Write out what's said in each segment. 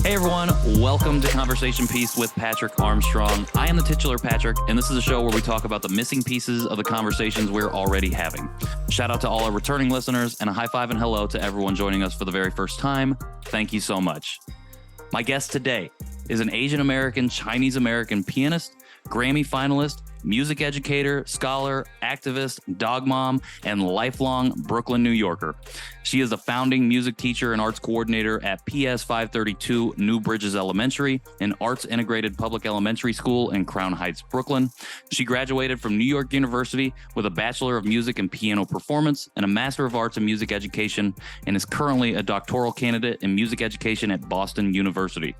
Hey everyone, welcome to Conversation Piece with Patrick Armstrong. I am the titular Patrick, and this is a show where we talk about the missing pieces of the conversations we're already having. Shout out to all our returning listeners, and a high five and hello to everyone joining us for the very first time. Thank you so much. My guest today is an Asian American, Chinese American pianist, Grammy finalist, music educator, scholar, activist, dog mom, and lifelong Brooklyn, New Yorker. She is the founding music teacher and arts coordinator at PS 532 New Bridges Elementary, an arts integrated public elementary school in Crown Heights, Brooklyn. She graduated from New York University with a Bachelor of Music and Piano Performance and a Master of Arts in Music Education, and is currently a doctoral candidate in music education at Boston University.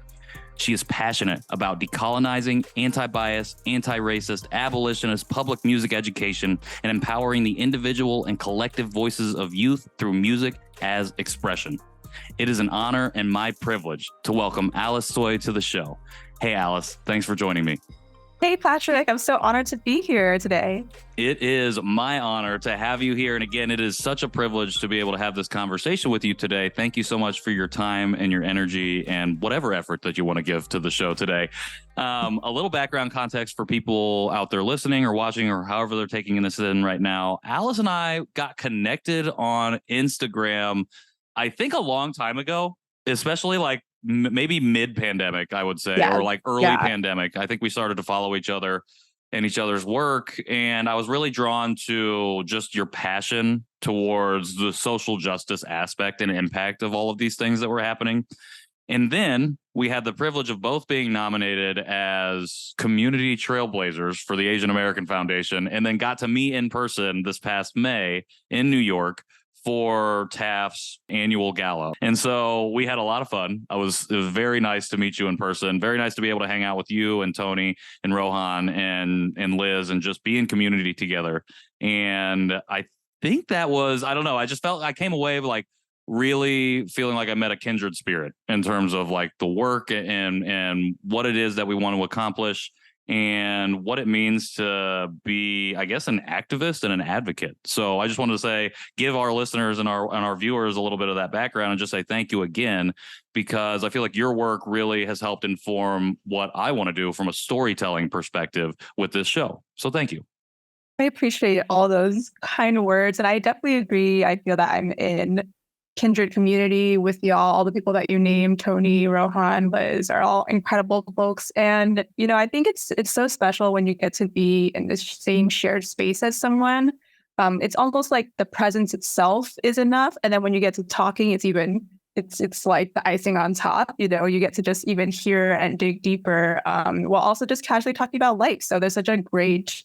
She is passionate about decolonizing, anti-bias, anti-racist, abolitionist public music education and empowering the individual and collective voices of youth through music as expression. It is an honor and my privilege to welcome Alice Tsui to the show. Hey, Alice, thanks for joining me. Hey, Patrick, I'm so honored to be here today. It is my honor to have you here. And again, it is such a privilege to be able to have this conversation with you today. Thank you so much for your time and your energy and whatever effort that you want to give to the show today. A little background context for people out there listening or watching or however they're taking this in right now. Alice and I got connected on Instagram, I think a long time ago, especially like maybe mid-pandemic, I would say, or like early pandemic. I think we started to follow each other and each other's work. And I was really drawn to just your passion towards the social justice aspect and impact of all of these things that were happening. And then we had the privilege of both being nominated as community trailblazers for the Asian American Foundation, and then got to meet in person this past May in New York for TAF's annual gala. And so we had a lot of fun. It was very nice to meet you in person. Very nice to be able to hang out with you and Tony and Rohan and Liz and just be in community together. And I think that was, I don't know, I just felt I came away like really feeling like I met a kindred spirit in terms of like the work and what it is that we want to accomplish and what it means to be, I guess, an activist and an advocate. So I just wanted to say, give our listeners and our viewers a little bit of that background and just say thank you again, because I feel like your work really has helped inform what I want to do from a storytelling perspective with this show. So thank you. I appreciate all those kind words. And I definitely agree. I feel that I'm in kindred community with y'all. All the people that you named, Tony, Rohan, Liz, are all incredible folks. And, you know, I think it's so special when you get to be in the same shared space as someone. It's almost like the presence itself is enough. And then when you get to talking, it's like the icing on top. You know, you get to just even hear and dig deeper while also just casually talking about life. So there's such a great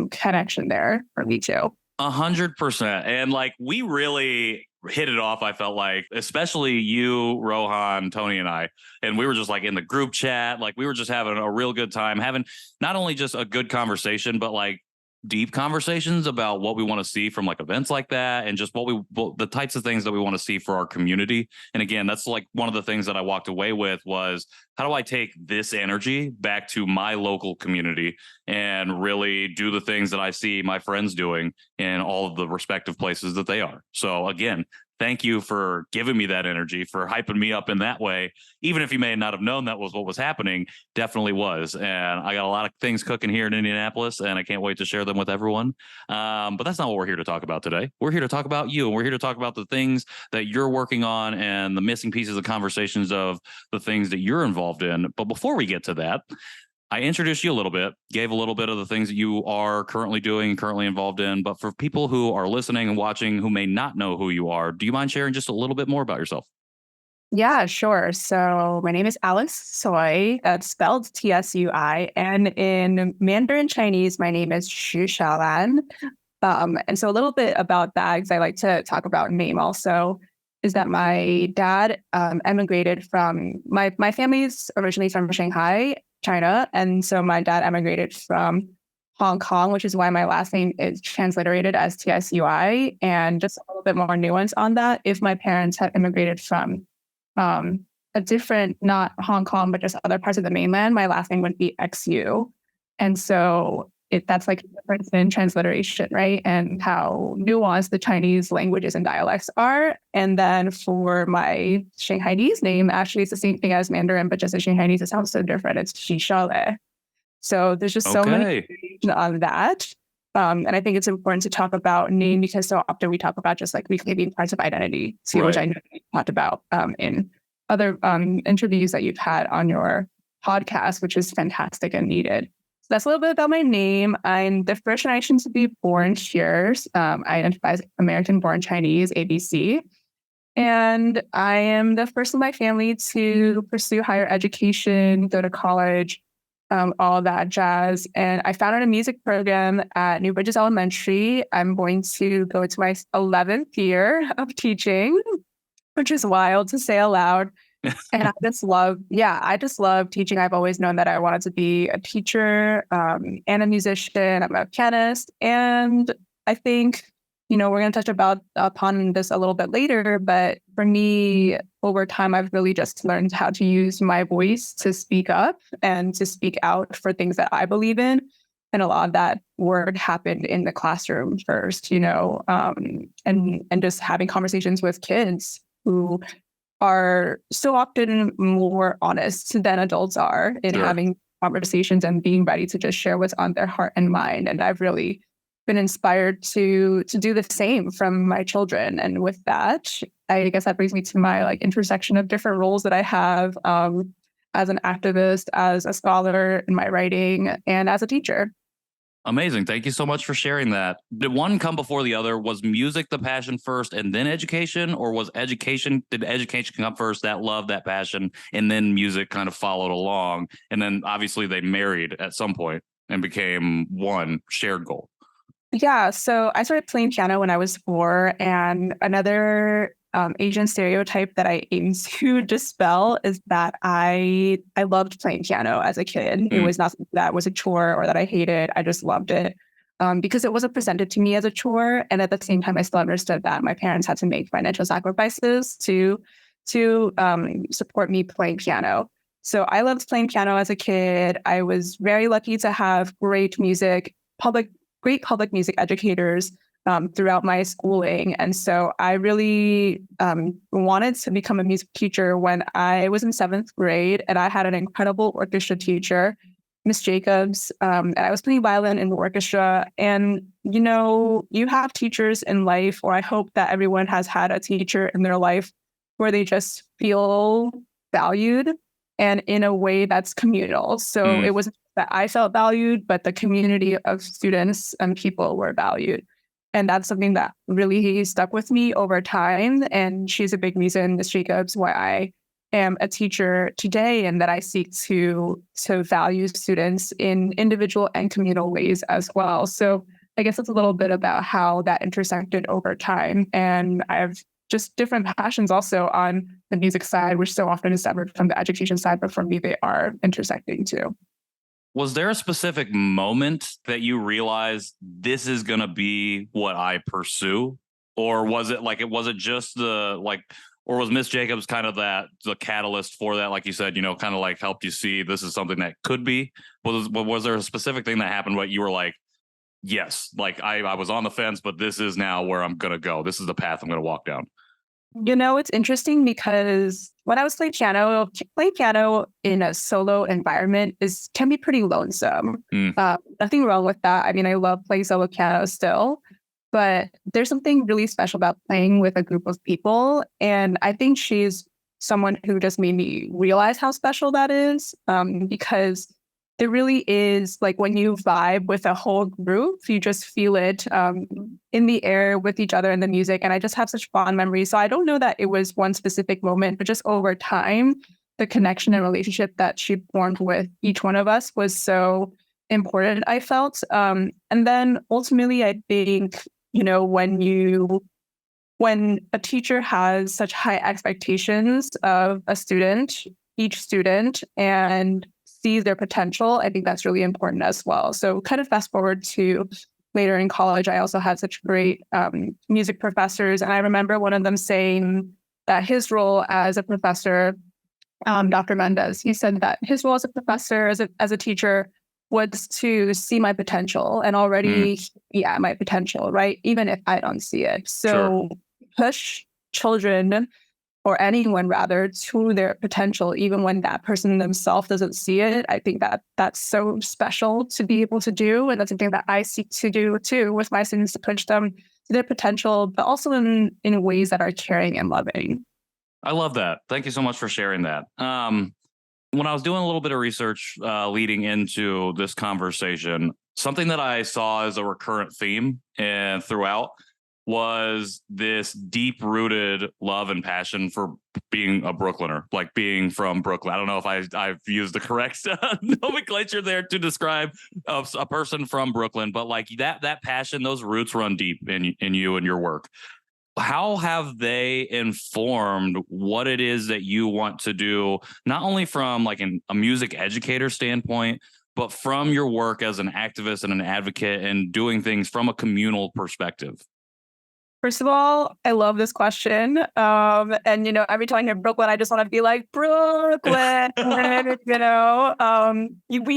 connection there for me too. 100%. And like, we really hit it off, I felt like, especially you, Rohan, Tony, and I. And we were just like in the group chat, like we were just having a real good time, having not only just a good conversation, but like deep conversations about what we want to see from like events like that and just the types of things that we want to see for our community. And again, that's like one of the things that I walked away with was, how do I take this energy back to my local community and really do the things that I see my friends doing in all of the respective places that they are? So again, thank you for giving me that energy, for hyping me up in that way. Even if you may not have known that was what was happening, definitely was. And I got a lot of things cooking here in Indianapolis, and I can't wait to share them with everyone. But that's not what we're here to talk about today. We're here to talk about you, and we're here to talk about the things that you're working on and the missing pieces of conversations of the things that you're involved in. But before we get to that, I introduced you a little bit, gave a little bit of the things that you are currently doing, currently involved in. But for people who are listening and watching who may not know who you are, do you mind sharing just a little bit more about yourself? Yeah, sure. So my name is Alice Tsui. That's spelled Tsui. And in Mandarin Chinese, my name is Xu Xiaolan. And so a little bit about that, because I like to talk about name also, is that my dad emigrated from, my family's originally from Shanghai, China. And so my dad emigrated from Hong Kong, which is why my last name is transliterated as Tsui. And just a little bit more nuance on that, if my parents had immigrated from a different, not Hong Kong, but just other parts of the mainland, my last name would be XU. And so that's like a difference in transliteration, right? And how nuanced the Chinese languages and dialects are. And then for my Shanghainese name, actually, it's the same thing as Mandarin, but just in Shanghainese, it sounds so different. It's Xishale. So there's just so many variations on that. And I think it's important to talk about name because so often we talk about just like reclaiming parts of identity, which I know you talked about in other interviews that you've had on your podcast, which is fantastic and needed. So that's a little bit about my name. I'm the first generation to be born here. I identify as American-born Chinese, ABC. And I am the first in my family to pursue higher education, go to college, all that jazz. And I founded a music program at New Bridges Elementary. I'm going to go into my 11th year of teaching, which is wild to say aloud. And I just love teaching. I've always known that I wanted to be a teacher and a musician. I'm a pianist. And I think, we're going to touch upon this a little bit later. But for me, over time, I've really just learned how to use my voice to speak up and to speak out for things that I believe in. And a lot of that work happened in the classroom first, and just having conversations with kids who are so often more honest than adults are in having conversations and being ready to just share what's on their heart and mind. And I've really been inspired to do the same from my children. And with that, I guess that brings me to my like intersection of different roles that I have as an activist, as a scholar in my writing, and as a teacher. Amazing. Thank you so much for sharing that. Did one come before the other? Was music the passion first and then education? Or did education come first, that love, that passion, and then music kind of followed along? And then obviously they married at some point and became one shared goal. Yeah. So I started playing piano when I was 4. And another Asian stereotype that I aim to dispel is that I loved playing piano as a kid. It was not something that was a chore or that I hated. I just loved it because it wasn't presented to me as a chore. And at the same time, I still understood that my parents had to make financial sacrifices to support me playing piano. So I loved playing piano as a kid. I was very lucky to have great public music educators throughout my schooling. And so I really wanted to become a music teacher when I was in 7th grade, and I had an incredible orchestra teacher, Miss Jacobs, and I was playing violin in the orchestra. And, you have teachers in life, or I hope that everyone has had a teacher in their life where they just feel valued and in a way that's communal. So it wasn't that I felt valued, but the community of students and people were valued. And that's something that really stuck with me over time. And she's a big reason, Ms. Jacobs, why I am a teacher today and that I seek to value students in individual and communal ways as well. So I guess it's a little bit about how that intersected over time. And I have just different passions also on the music side, which so often is separate from the education side, but for me, they are intersecting too. Was there a specific moment that you realized this is going to be what I pursue? Or was it just or was Miss Jacobs kind of the catalyst for that? Like you said, kind of like helped you see this is something that could be. Was there a specific thing that happened where you were like, yes, like I was on the fence, but this is now where I'm going to go. This is the path I'm going to walk down. It's interesting because when I was playing piano in a solo environment can be pretty lonesome. Nothing wrong with that. I mean, I love playing solo piano still, but there's something really special about playing with a group of people. And I think she's someone who just made me realize how special that is because there really is, like, when you vibe with a whole group, you just feel it in the air with each other and the music. And I just have such fond memories. So I don't know that it was one specific moment, but just over time, the connection and relationship that she formed with each one of us was so important, I felt. And then ultimately, I think, when a teacher has such high expectations of each student, and sees their potential, I think that's really important as well. So kind of fast forward to later in college, I also had such great music professors. And I remember one of them saying, that his role as a professor, Dr. Mendez, he said that his role as a professor, as a teacher, was to see my potential and already yeah, my potential, right? Even if I don't see it. Sure. So push children or anyone rather to their potential, even when that person themselves doesn't see it. I think that that's so special to be able to do. And that's something that I seek to do too with my students, to push them to their potential, but also in ways that are caring and loving. I love that. Thank you so much for sharing that. When I was doing a little bit of research leading into this conversation, something that I saw as a recurrent theme and throughout was this deep-rooted love and passion for being a Brooklyner, like being from Brooklyn. I don't know if I've used the correct nomenclature there to describe a person from Brooklyn, but like that passion, those roots run deep in you and your work. How have they informed what it is that you want to do, not only from like a music educator standpoint, but from your work as an activist and an advocate and doing things from a communal perspective? First of all, I love this question. And every time I hear Brooklyn, I just want to be like, Brooklyn. We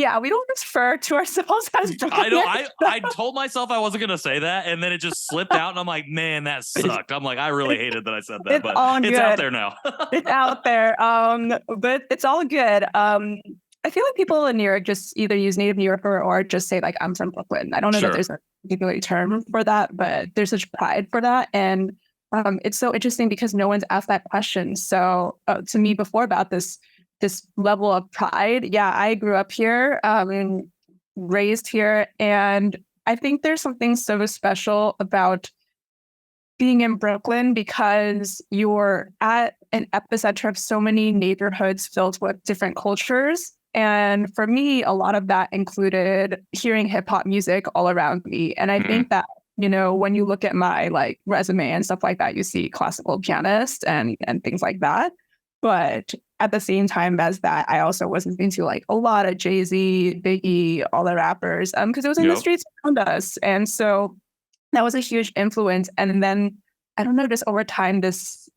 don't refer to ourselves as Brooklyn. I know. I told myself I wasn't gonna say that, and then it just slipped out, and I'm like, man, that sucked. I'm like, I really hated that I said that, but it's out there now. It's out there. But it's all good. I feel like people in New York just either use native New Yorker or just say like, I'm from Brooklyn. I don't know that there's a particular term for that, but there's such pride for that. And it's so interesting because no one's asked that question. So to me before about this level of pride, yeah, I grew up here, and raised here. And I think there's something so special about being in Brooklyn because you're at an epicenter of so many neighborhoods filled with different cultures. And for me, a lot of that included hearing hip hop music all around me. And I think that, when you look at my like resume and stuff like that, you see classical pianist and things like that. But at the same time as that, I also was listening to like a lot of Jay-Z, Biggie, all the rappers, because it was in the streets around us. And so that was a huge influence. And then I don't know, just over time, there's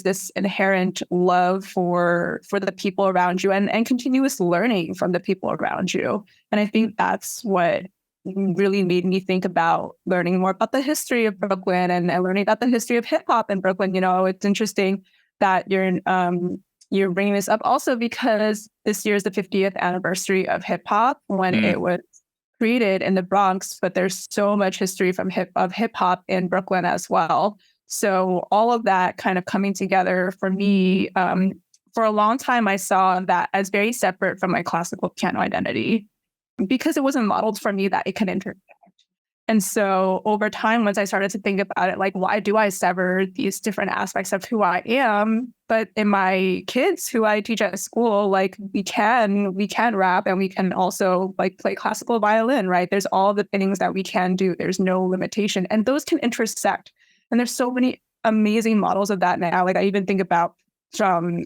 this inherent love for the people around you and continuous learning from the people around you. And I think that's what really made me think about learning more about the history of Brooklyn and learning about the history of hip hop in Brooklyn. It's interesting that you're bringing this up also because this year is the 50th anniversary of hip hop when it was created in the Bronx, but there's so much history of hip hop in Brooklyn as well. So all of that kind of coming together for me, for a long time, I saw that as very separate from my classical piano identity because it wasn't modeled for me that it could intersect. And so over time, once I started to think about it, like, why do I sever these different aspects of who I am? But in my kids who I teach at school, like we can rap and we can also like play classical violin, right? There's all the things that we can do. There's no limitation. And those can intersect. And there's so many amazing models of that now. Like I even think about from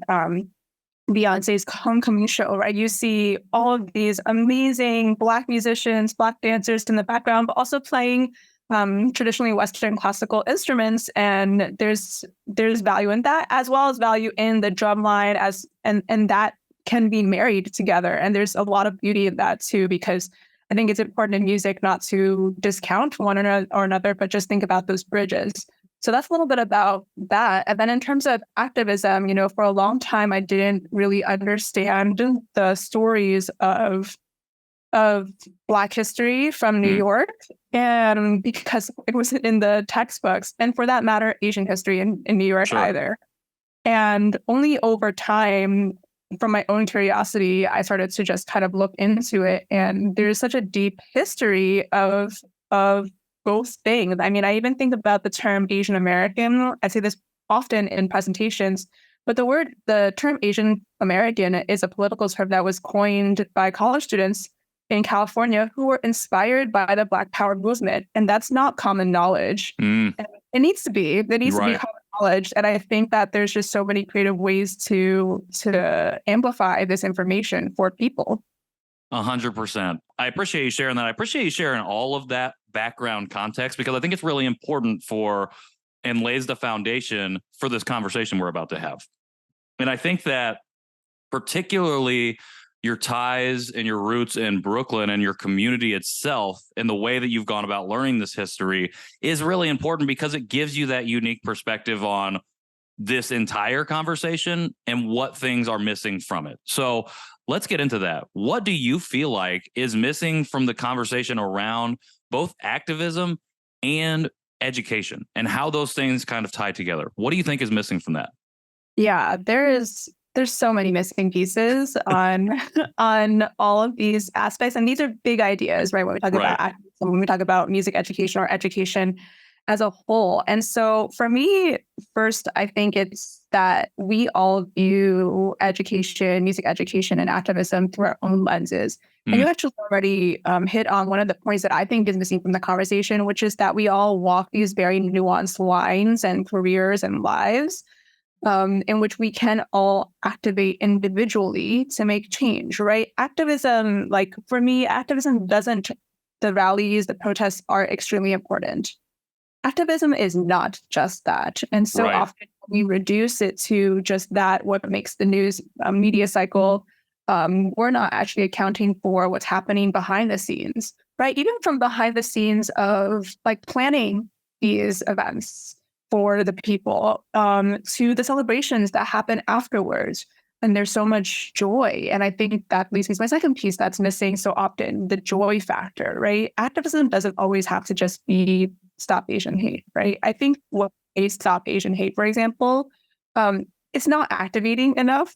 Beyonce's homecoming show, right? You see all of these amazing Black musicians, Black dancers in the background, but also playing traditionally Western classical instruments. And there's value in that, as well as value in the drum line and that can be married together. And there's a lot of beauty in that too, because I think it's important in music not to discount one or another, but just think about those bridges. So that's a little bit about that. And then in terms of activism, for a long time, I didn't really understand the stories of Black history from New York, and because it wasn't in the textbooks, and for that matter, Asian history in New York either. And only over time, from my own curiosity, I started to just kind of look into it. And there's such a deep history of both things. I mean, I even think about the term Asian American. I say this often in presentations, but the term Asian American is a political term that was coined by college students in California who were inspired by the Black Power movement. And that's not common knowledge. It needs to be. It needs to be common knowledge. And I think that there's just so many creative ways to amplify this information for people. 100%. I appreciate you sharing that. I appreciate you sharing all of that background context because I think it's really important for and lays the foundation for this conversation we're about to have. And I think that particularly your ties and your roots in Brooklyn and your community itself and the way that you've gone about learning this history is really important because it gives you that unique perspective on this entire conversation and what things are missing from it. So let's get into that. What do you feel like is missing from the conversation around both activism and education and how those things kind of tie together? What do you think is missing from that? Yeah, there's so many missing pieces on on all of these aspects, and these are big ideas, right? When we talk Right. about activism, when we talk about music education or education as a whole. And so for me, first, I think it's that we all view education, music education, and activism through our own lenses. And you actually already hit on one of the points that I think is missing from the conversation, which is that we all walk these very nuanced lines and careers and lives in which we can all activate individually to make change, right? Activism, like for me, activism doesn't, the rallies, the protests are extremely important. Activism is not just that. And so Right. often we reduce it to just that, what makes the news media cycle. We're not actually accounting for what's happening behind the scenes, right? Even from behind the scenes of like planning these events for the people to the celebrations that happen afterwards. And there's so much joy. And I think that leads me to my second piece that's missing so often, the joy factor, right? Activism doesn't always have to just be stop Asian hate, right? I think what a stop Asian hate, for example, it's not activating enough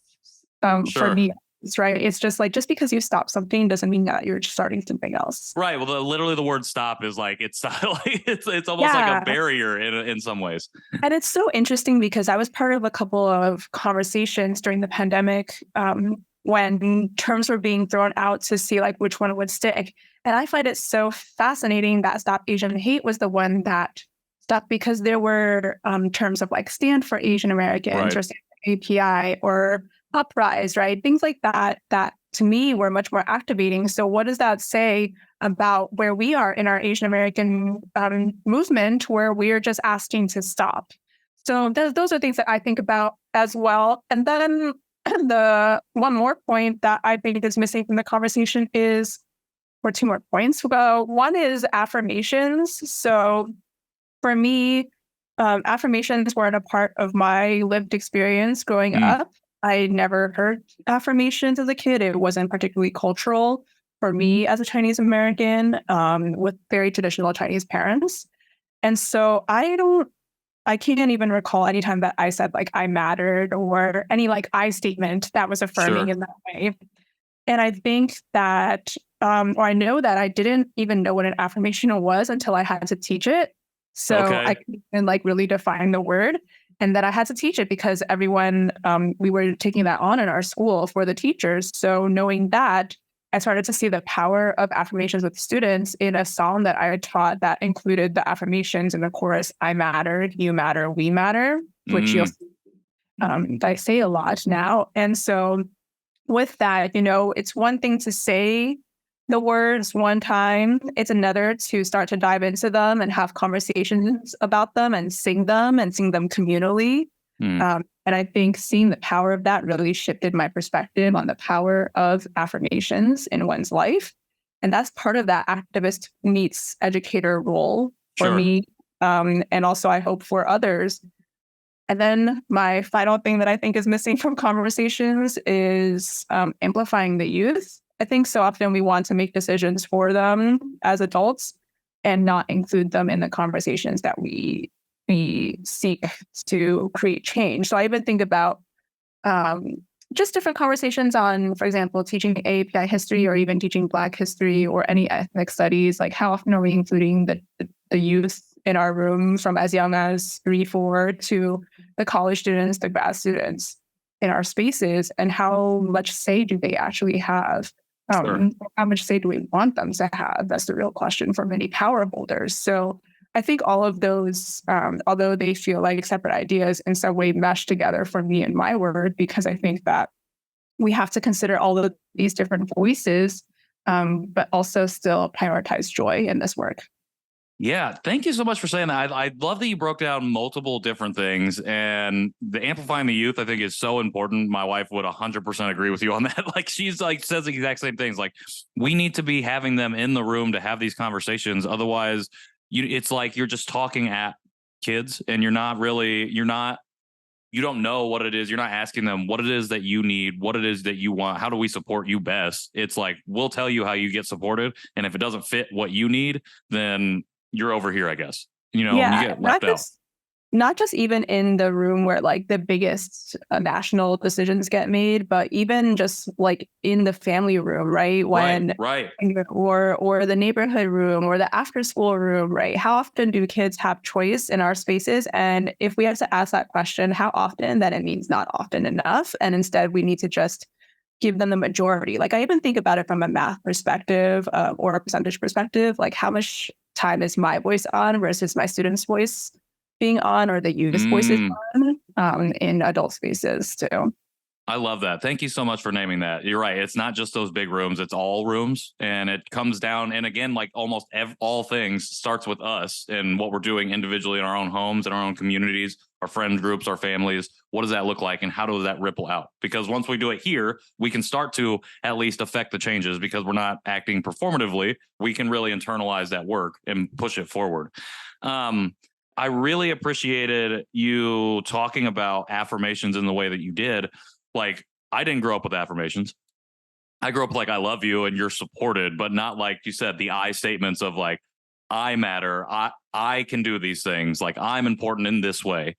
for Sure. me, right? It's just like, just because you stop something doesn't mean that you're starting something else. Right. Well, literally the word stop is like it's like it's almost like a barrier in some ways. And it's so interesting because I was part of a couple of conversations during the pandemic when terms were being thrown out to see like which one would stick. And I find it so fascinating that Stop Asian Hate was the one that stuck because there were terms of like Stand for Asian Americans Right. or Stand for API or Uprise, right? Things like that, that to me were much more activating. So what does that say about where we are in our Asian American movement, where we're just asking to stop? So those are things that I think about as well. And then the one more point that I think is missing from the conversation is, or two more points. One is affirmations. So for me, affirmations weren't a part of my lived experience growing up. I never heard affirmations as a kid. It wasn't particularly cultural for me as a Chinese American with very traditional Chinese parents. And so I can't even recall any time that I said like I mattered or any like I statement that was affirming Sure. in that way. And I think that, or I know that I didn't even know what an affirmation was until I had to teach it. So Okay. I couldn't like really define the word. And then I had to teach it because everyone, we were taking that on in our school for the teachers. So knowing that, I started to see the power of affirmations with students in a song that I had taught that included the affirmations in the chorus, I matter, you matter, we matter, which you'll see I say a lot now. And so with that, it's one thing to say the words one time. It's another to start to dive into them and have conversations about them and sing them communally. And I think seeing the power of that really shifted my perspective on the power of affirmations in one's life. And that's part of that activist meets educator role for Sure. me. And also I hope for others. And then my final thing that I think is missing from conversations is amplifying the youth. I think so often we want to make decisions for them as adults and not include them in the conversations that we seek to create change. So I even think about just different conversations on, for example, teaching API history or even teaching Black history or any ethnic studies. Like how often are we including the youth in our room from as young as 3, 4 to the college students, the grad students in our spaces, and how much say do they actually have? Sure. How much say do we want them to have? That's the real question for many power holders. So I think all of those, although they feel like separate ideas, in some way mesh together for me and my work, because I think that we have to consider all of these different voices, but also still prioritize joy in this work. Yeah, thank you so much for saying that. I love that you broke down multiple different things, and the amplifying the youth, I think, is so important. My wife would 100% agree with you on that. Like, she's like says the exact same things. Like, we need to be having them in the room to have these conversations. Otherwise, it's like you're just talking at kids, and you don't know what it is. You're not asking them what it is that you need, what it is that you want. How do we support you best? It's like, we'll tell you how you get supported. And if it doesn't fit what you need, then you're over here, I guess, and you Yeah, get left out. not just even in the room where like the biggest national decisions get made, but even just like in the family room, right? Right. Or the neighborhood room or the after school room, right? How often do kids have choice in our spaces? And if we have to ask that question, how often, then it means not often enough. And instead we need to just give them the majority. Like I even think about it from a math perspective or a percentage perspective, like how much time is my voice on versus my student's voice being on, or the youth voices on in adult spaces too. I love that. Thank you so much for naming that. You're right. It's not just those big rooms, it's all rooms. And it comes down. And again, like almost all things starts with us and what we're doing individually in our own homes, in our own communities, our friend groups, our families. What does that look like? And how does that ripple out? Because once we do it here, we can start to at least affect the changes because we're not acting performatively. We can really internalize that work and push it forward. I really appreciated you talking about affirmations in the way that you did. Like, I didn't grow up with affirmations. I grew up like I love you and you're supported, but not like you said, the I statements of like, I matter, I can do these things, like I'm important in this way.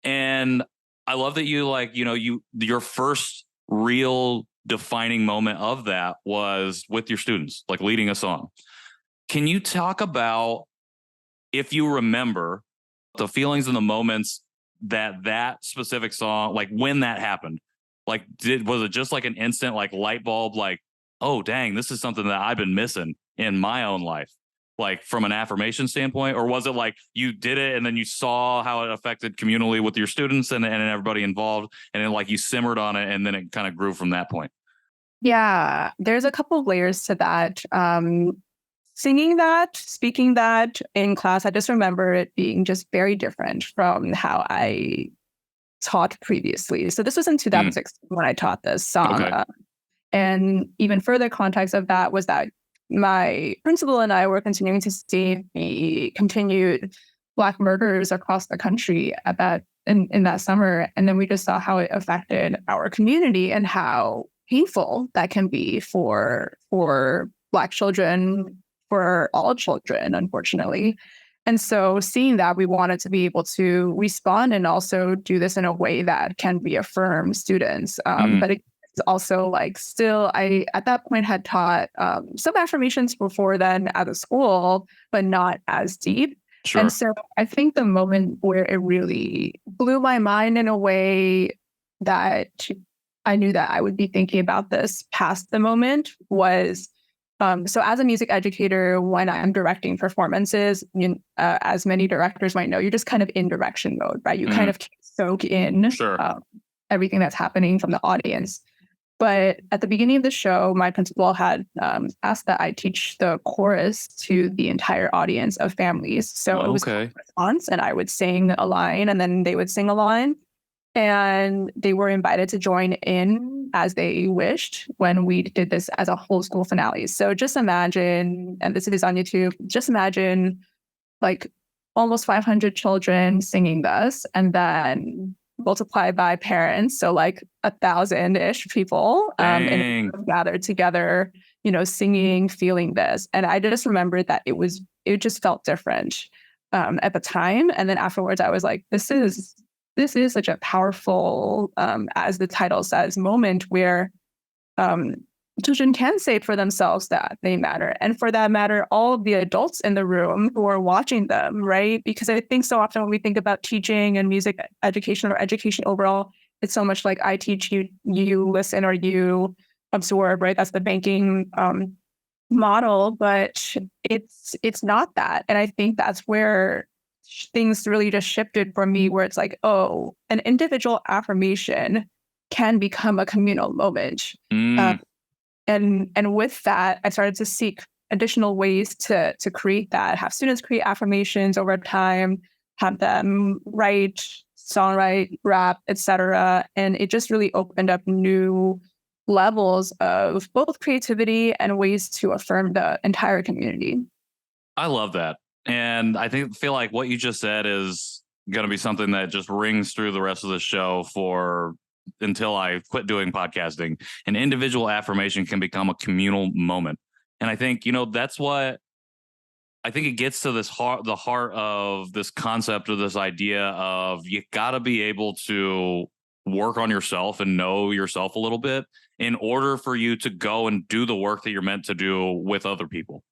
And I love that you like, your first real defining moment of that was with your students, like leading a song. Can you talk about, if you remember, the feelings and the moments that specific song, like when that happened? Like, was it just like an instant, like light bulb, like, oh, dang, this is something that I've been missing in my own life, like from an affirmation standpoint? Or was it like you did it and then you saw how it affected communally with your students and everybody involved, and then like you simmered on it and then it kind of grew from that point? Yeah, there's a couple of layers to that. Singing that, speaking that in class, I just remember it being just very different from how I taught previously. So this was in 2016 when I taught this song. Okay. And even further context of that was that my principal and I were continuing to see the continued Black murders across the country at that in that summer. And then we just saw how it affected our community and how painful that can be for Black children, for all children, unfortunately. And so seeing that, we wanted to be able to respond and also do this in a way that can reaffirm students. But it's also like still, I at that point had taught some affirmations before then at a school, but not as deep. Sure. And so I think the moment where it really blew my mind in a way that I knew that I would be thinking about this past the moment was, so as a music educator, when I'm directing performances, as many directors might know, you're just kind of in direction mode, right? You kind of soak in everything that's happening from the audience. But at the beginning of the show, my principal had asked that I teach the chorus to the entire audience of families. So it was a response, and I would sing a line, and then they would sing a line. And they were invited to join in as they wished when we did this as a whole school finale. So just imagine, and this is on YouTube, just imagine like almost 500 children singing this, and then multiply by parents. So like 1,000-ish people and gathered together, singing, feeling this. And I just remembered that it just felt different at the time. And then afterwards I was like, this is such a powerful, as the title says, moment where children can say for themselves that they matter. And for that matter, all of the adults in the room who are watching them, right? Because I think so often when we think about teaching and music education or education overall, it's so much like I teach, you listen, or you absorb, right? That's the banking model, but it's not that. And I think that's where things really just shifted for me, where it's like, oh, an individual affirmation can become a communal moment. And with that, I started to seek additional ways to create that, have students create affirmations over time, have them write, songwrite, rap, etc. And it just really opened up new levels of both creativity and ways to affirm the entire community. I love that. And I feel like what you just said is going to be something that just rings through the rest of the show for until I quit doing podcasting. An individual affirmation can become a communal moment. And I think, that's what I think it gets to the heart of this concept, of this idea of you got to be able to work on yourself and know yourself a little bit in order for you to go and do the work that you're meant to do with other people.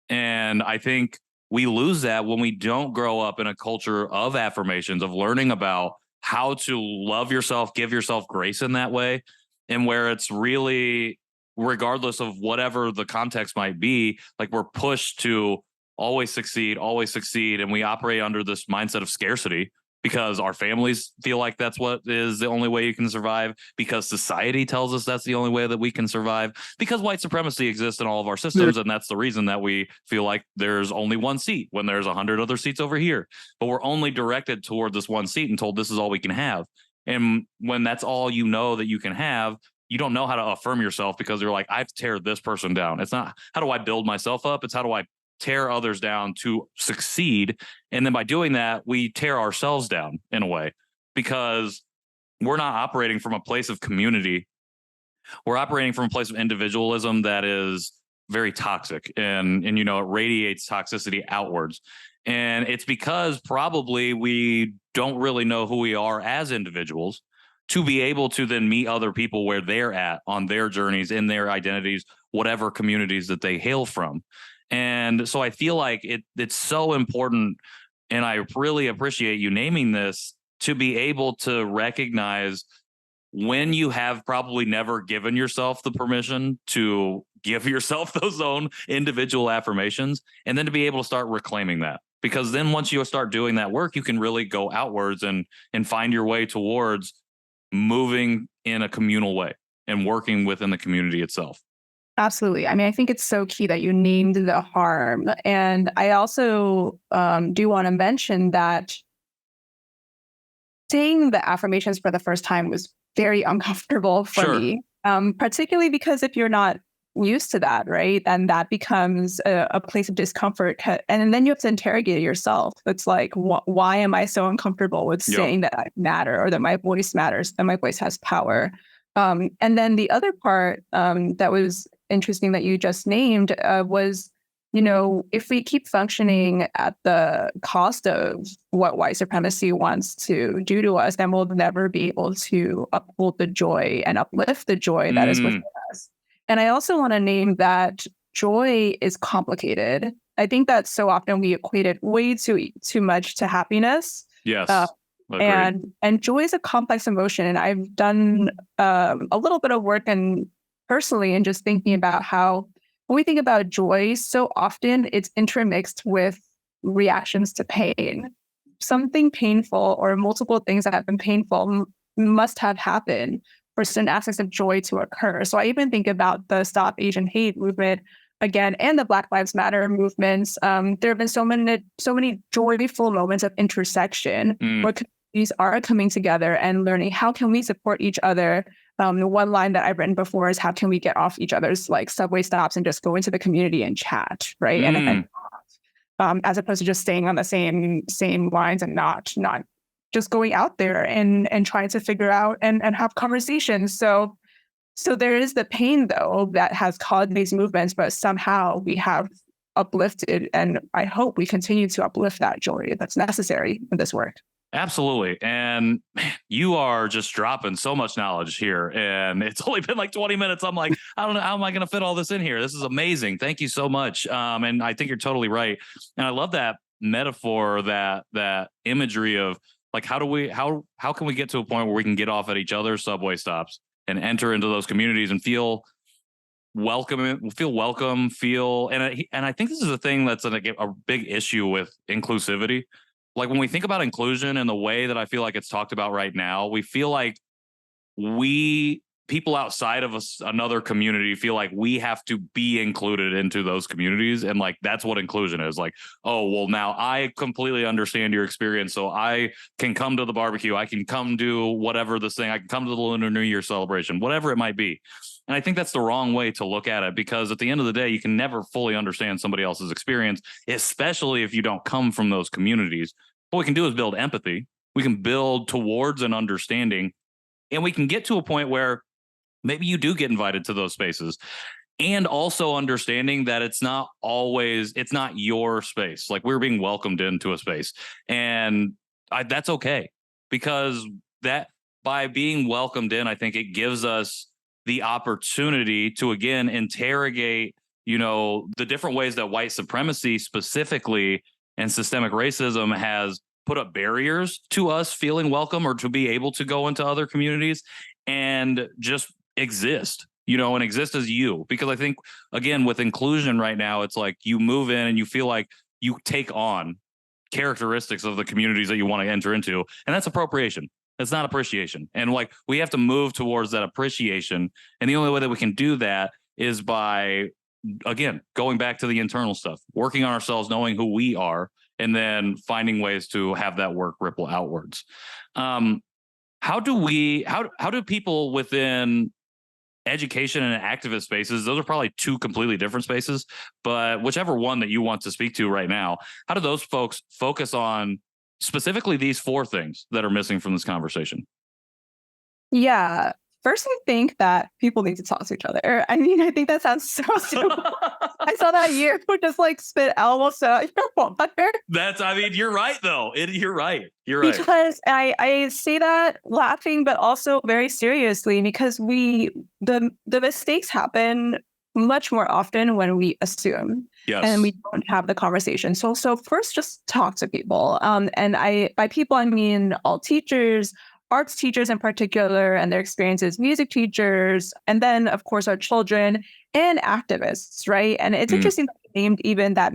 And I think we lose that when we don't grow up in a culture of affirmations, of learning about how to love yourself, give yourself grace in that way, and where it's really, regardless of whatever the context might be, like we're pushed to always succeed. And we operate under this mindset of scarcity because our families feel like that's what is the only way you can survive, because society tells us that's the only way that we can survive, because white supremacy exists in all of our systems. And that's the reason that we feel like there's only one seat when there's 100 other seats over here, but we're only directed toward this one seat and told this is all we can have. And when that's all that you can have, you don't know how to affirm yourself because you're like, I have to tear this person down. It's not, how do I build myself up? It's how do I tear others down to succeed. And then by doing that, we tear ourselves down in a way, because we're not operating from a place of community. We're operating from a place of individualism that is very toxic, and it radiates toxicity outwards. And it's because probably we don't really know who we are as individuals to be able to then meet other people where they're at on their journeys, in their identities, whatever communities that they hail from. And so I feel like it's so important, and I really appreciate you naming this, to be able to recognize when you have probably never given yourself the permission to give yourself those own individual affirmations, and then to be able to start reclaiming that. Because then once you start doing that work, you can really go outwards and find your way towards moving in a communal way and working within the community itself. Absolutely. I mean, I think it's so key that you named the harm. And I also do want to mention that saying the affirmations for the first time was very uncomfortable for me, particularly because if you're not used to that, right, then that becomes a place of discomfort. And then you have to interrogate yourself. It's like, why am I so uncomfortable with saying that I matter, or that my voice matters, that my voice has power? And then the other part that was interesting that you just named was, if we keep functioning at the cost of what white supremacy wants to do to us, then we'll never be able to uphold the joy and uplift the joy that is within us. And I also want to name that joy is complicated. I think that so often we equate it way too much to happiness. Yes. And joy is a complex emotion. And I've done a little bit of work personally and just thinking about how when we think about joy, so often it's intermixed with reactions to pain. Something painful or multiple things that have been painful must have happened for certain aspects of joy to occur. So I even think about the Stop Asian Hate movement again, and the Black Lives Matter movements. There have been so many joyful moments of intersection where communities are coming together and learning how can we support each other. The one line that I've written before is how can we get off each other's subway stops and just go into the community and chat, right? And as opposed to just staying on the same lines and not just going out there and trying to figure out and have conversations. So there is the pain, though, that has caused these movements, but somehow we have uplifted, and I hope we continue to uplift that joy that's necessary in this work. Absolutely. And man, you are just dropping so much knowledge here. And it's only been like 20 minutes. I'm like, I don't know, how am I going to fit all this in here? This is amazing. Thank you so much. And I think you're totally right. And I love that metaphor, that imagery of like, how can we get to a point where we can get off at each other's subway stops and enter into those communities and feel welcome, and I think this is a thing that's a big issue with inclusivity. Like when we think about inclusion and the way that I feel like it's talked about right now, we feel like we people outside of another community feel like we have to be included into those communities. And like, that's what inclusion is. Like, oh, well, now I completely understand your experience. So I can come to the barbecue. I can come do whatever this thing. I can come to the Lunar New Year celebration, whatever it might be. And I think that's the wrong way to look at it, because at the end of the day, you can never fully understand somebody else's experience, especially if you don't come from those communities. What we can do is build empathy. We can build towards an understanding, and we can get to a point where maybe you do get invited to those spaces, and also understanding that it's not your space. Like, we're being welcomed into a space, and that's okay, because that by being welcomed in, I think it gives us the opportunity to again interrogate, the different ways that white supremacy specifically and systemic racism has put up barriers to us feeling welcome or to be able to go into other communities and just exist, and exist as you. Because I think, again, with inclusion right now, it's like you move in and you feel like you take on characteristics of the communities that you want to enter into. And that's appropriation. It's not appreciation. And like, we have to move towards that appreciation. And the only way that we can do that is by, again, going back to the internal stuff, working on ourselves, knowing who we are, and then finding ways to have that work ripple outwards. How do people within education and activist spaces, those are probably two completely different spaces, but whichever one that you want to speak to right now, how do those folks focus on specifically these four things that are missing from this conversation? Yeah. First, I think that people need to talk to each other. I mean, I think that sounds so stupid. I saw that you just like spit almost your water. You're right, though. You're right. You're right. Because I say that laughing, but also very seriously, because the mistakes happen much more often when we assume, yes, and we don't have the conversation. So first, just talk to people. And by people, I mean all teachers, arts teachers in particular, and their experiences, music teachers, and then of course our children and activists, right? And it's interesting that you named even that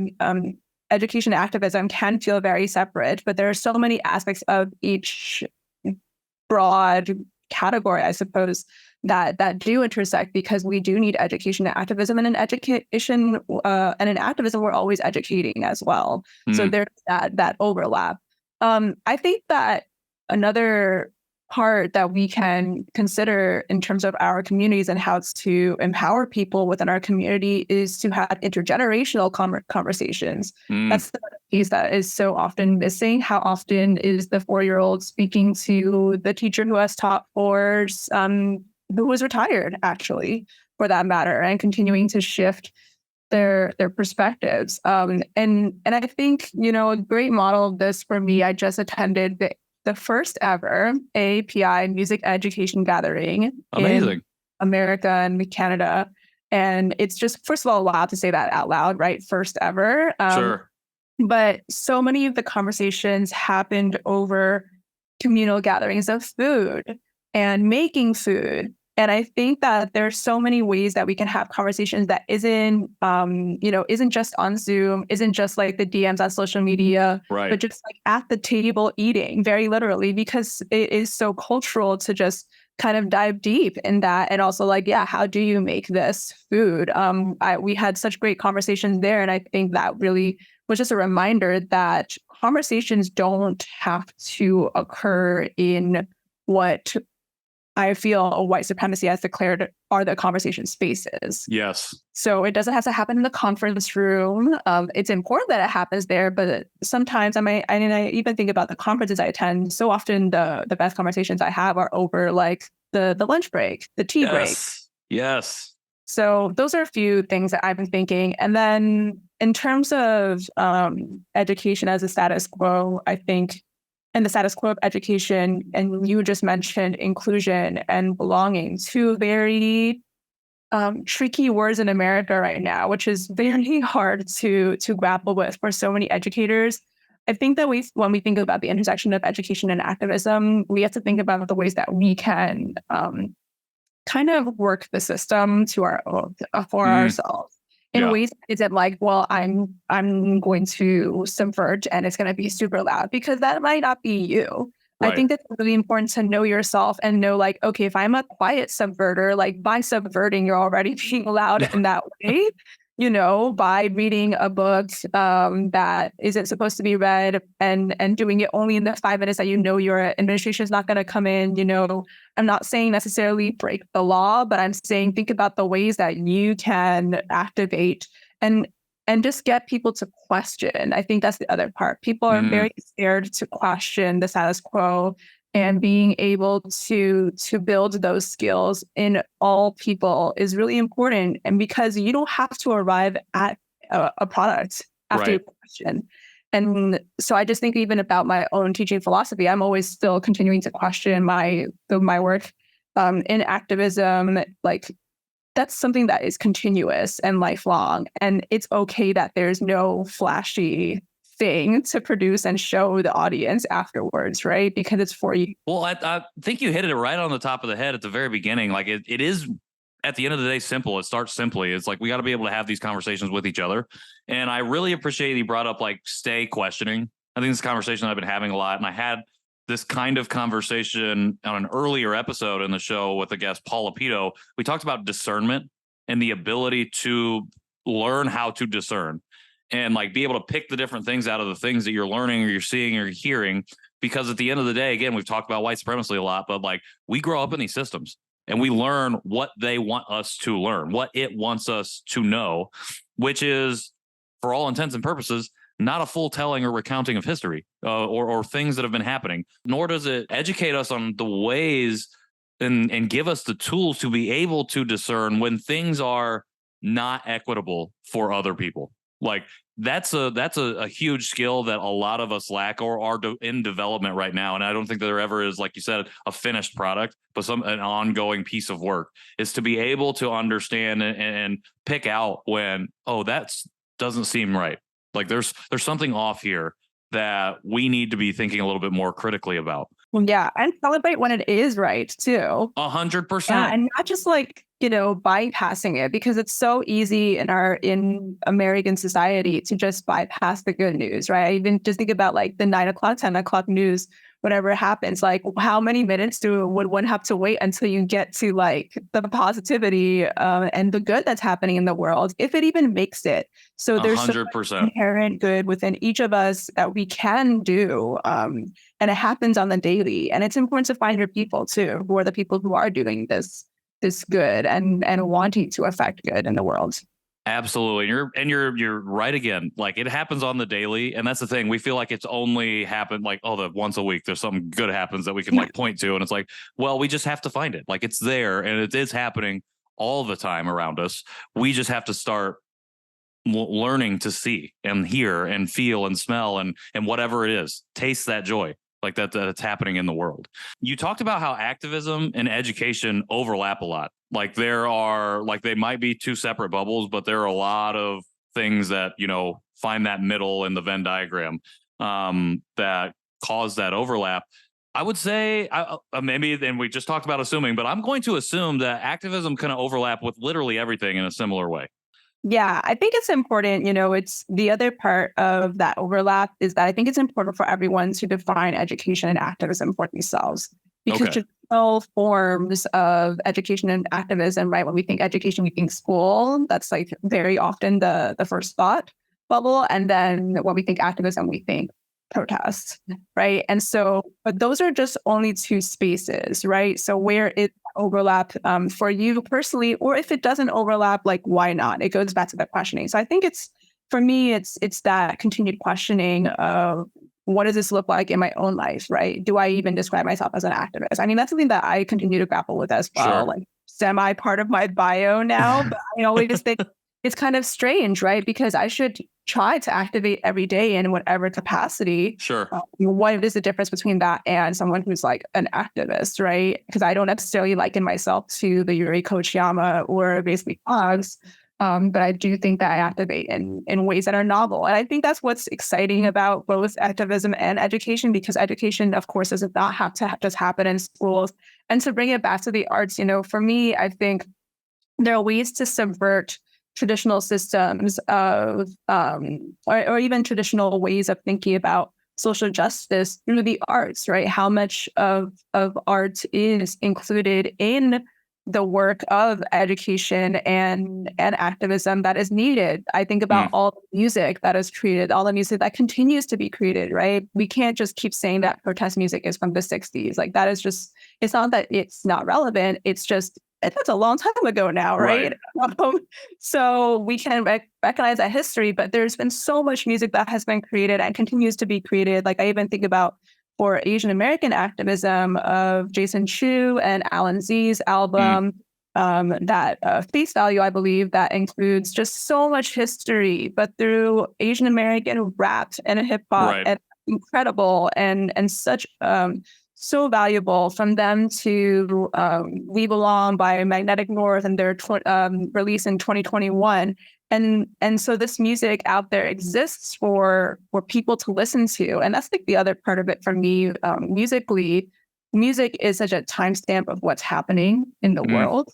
education activism can feel very separate, but there are so many aspects of each broad category, I suppose, that do intersect, because we do need education and activism, and in education and in activism, we're always educating as well. So there's that overlap. I think that another part that we can consider in terms of our communities and how to empower people within our community is to have intergenerational conversations. That's the piece that is so often missing. How often is the 4-year-old speaking to the teacher who has taught who was retired, actually, for that matter, and continuing to shift their perspectives. And I think, a great model of this for me, I just attended the first ever API music education gathering in America and Canada. And it's just, first of all, wild to say that out loud, right? First ever. Sure. But so many of the conversations happened over communal gatherings of food and making food. And I think that there's so many ways that we can have conversations that isn't just on Zoom, isn't just like the DMs on social media, right, but just like at the table eating, very literally, because it is so cultural to just kind of dive deep in that. And also like, yeah, how do you make this food? We had such great conversations there. And I think that really was just a reminder that conversations don't have to occur in what I feel white supremacy has declared are the conversation spaces. Yes. So it doesn't have to happen in the conference room. It's important that it happens there, but sometimes I even think about the conferences I attend. So often the best conversations I have are over like the lunch break, the tea break. Yes. So those are a few things that I've been thinking. And then in terms of education as a status quo, I think, and the status quo of education, and you just mentioned inclusion and belonging, two very tricky words in America right now, which is very hard to grapple with for so many educators. I think that when we think about the intersection of education and activism, we have to think about the ways that we can kind of work the system to our own, for ourselves. In ways, is it like, well, I'm going to subvert and it's going to be super loud, because that might not be you. I Right. think that's really important to know yourself and know, like, okay, if I'm a quiet subverter, like by subverting, you're already being loud in that way, by reading a book that isn't supposed to be read and doing it only in the 5 minutes that your administration is not going to come in. I'm not saying necessarily break the law, but I'm saying think about the ways that you can activate and just get people to question. I think that's the other part. People are Mm, very scared to question the status quo, and being able to build those skills in all people is really important. And because you don't have to arrive at a product after you right. question. And so I just think even about my own teaching philosophy, I'm always still continuing to question my work in activism. Like, that's something that is continuous and lifelong. And it's okay that there's no flashy thing to produce and show the audience afterwards, right? Because it's for you. Well, I think you hit it right on the top of the head at the very beginning. Like it is at the end of the day simple. It starts simply. It's like we got to be able to have these conversations with each other. And I really appreciate you brought up like stay questioning. I think this conversation I've been having a lot, and I had this kind of conversation on an earlier episode in the show with the guest Paul Lapito. We talked about discernment and the ability to learn how to discern and like be able to pick the different things out of the things that you're learning or you're seeing or you're hearing. Because at the end of the day, again, we've talked about white supremacy a lot, but like we grow up in these systems and we learn what they want us to learn, what it wants us to know, which is, for all intents and purposes, not a full telling or recounting of history or things that have been happening, nor does it educate us on the ways and give us the tools to be able to discern when things are not equitable for other people. Like that's a huge skill that a lot of us lack or are in development right now. And I don't think that there ever is, like you said, a finished product, but an ongoing piece of work is to be able to understand and pick out when, oh, that's doesn't seem right. Like there's something off here that we need to be thinking a little bit more critically about. Well, yeah, and celebrate when it is right too. Yeah, 100%. and not just like, bypassing it, because it's so easy in American society to just bypass the good news, right? Even just think about like the 9 o'clock, 10 o'clock news, whatever happens, like how many minutes would one have to wait until you get to like the positivity and the good that's happening in the world, if it even makes it. So there's so much 100%. inherent good within each of us that we can do. And it happens on the daily. And it's important to find your people too, who are the people who are doing this good and wanting to affect good in the world. Absolutely. You're right again. Like it happens on the daily. And that's the thing. We feel like it's only happened like, oh, the once a week, there's something good happens that we can like point to. And it's like, well, we just have to find it. Like it's there and it is happening all the time around us. We just have to start learning to see and hear and feel and smell and whatever it is, taste that joy like that's happening in the world. You talked about how activism and education overlap a lot. Like there are like they might be two separate bubbles, but there are a lot of things that find that middle in the Venn diagram that cause that overlap. I would say maybe then we just talked about assuming, but I'm going to assume that activism kind of overlap with literally everything in a similar way. Yeah, I think it's important. It's the other part of that overlap is that I think it's important for everyone to define education and activism for themselves, because Okay. traditional forms of education and activism, right? When we think education, we think school. That's like very often the first thought bubble. And then when we think activism, we think protest, right? And so, but those are just only two spaces, right? So where it overlap for you personally, or if it doesn't overlap, like why not? It goes back to the questioning. So I think for me, it's that continued questioning of what does this look like in my own life, right? Do I even describe myself as an activist? I mean, that's something that I continue to grapple with as well, Sure. like semi part of my bio now, but I always think it's kind of strange, right? Because I should try to activate every day in whatever capacity. Sure. What is the difference between that and someone who's like an activist, right? Because I don't necessarily liken myself to the Yuri Kochiyama or basically Boggs, but I do think that I activate in ways that are novel. And I think that's what's exciting about both activism and education, because education, of course, does not have to just happen in schools. And to bring it back to the arts, for me, I think there are ways to subvert traditional systems of or even traditional ways of thinking about social justice through the arts, right? How much of art is included in the work of education and activism that is needed. I think about all the music that is created, all the music that continues to be created, right? We can't just keep saying that protest music is from the 60s. Like that is just, it's not that it's not relevant. It's just, that's a long time ago now, right? So we can recognize that history, but there's been so much music that has been created and continues to be created. Like I even think about for Asian American activism of Jason Chu and Alan Z's album, that Face Value, I believe, that includes just so much history, but through Asian American rap and hip hop, and incredible and such so valuable from them to We Belong by Magnetic North and their release in 2021. And so this music out there exists for people to listen to. And that's like the other part of it for me. Musically, music is such a timestamp of what's happening in the world.